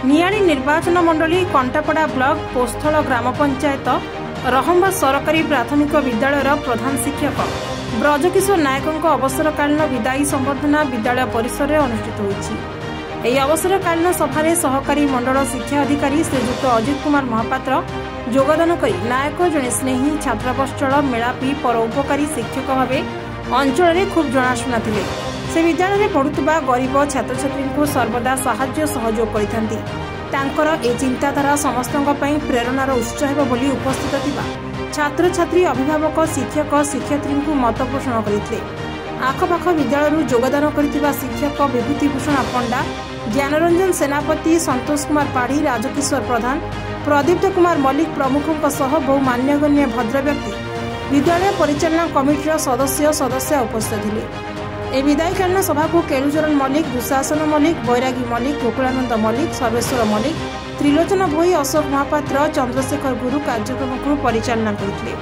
नियाली निर्वाचन मंडली कंटापड़ा ब्लॉक पोस्थल ग्राम पंचायत रहम्बा सरकारी प्राथमिक विद्यालय प्रधान शिक्षक ब्रजकिशोर नायक अवसरकालीन विदायी संबर्धना विद्यालय परिसर में अनुष्ठित होती। अवसरकालीन सभारे सहकारी मंडल शिक्षा अधिकारी श्रीजुक्त अजित कुमार महापात्र योगदान कर नायक जड़े स्नेही छात्रावत्सल मेलापी परोपकारी शिक्षक भाव अंचल में खूब जनाशुना थे। से विद्यालय में पढ़ुवा गरीब छात्र छात्री को सर्वदा साहाय्य सहयोग कर चिंताधारा समस्त प्रेरणार उत्स होली उपस्थित थिबा छात्र छात्री अभिभावक शिक्षक शिक्षयित्री मत पोषण करते। आखपाख विद्यालय योगदान कर शिक्षक विभूतिभूषण पंडा ज्ञानरंजन सेनापति संतोष कुमार पाढ़ी राजकिशोर प्रधान प्रदीप्त कुमार मल्लिक प्रमुखों बहु मान्यगण्य भद्र व्यक्ति विद्यालय परिचालना कमिटीर सदस्य उपस्थित थे। ए विदायकालीन सभा को केलुचरण मल्लिक दुशासन मल्लिक बैरागी मल्लिक गोकुलानंद मल्लिक सर्वेश्वर मल्लिक त्रिलोचन भोई अशोक महापात्र चंद्रशेखर गुरु कार्यक्रम को परिचालना करते।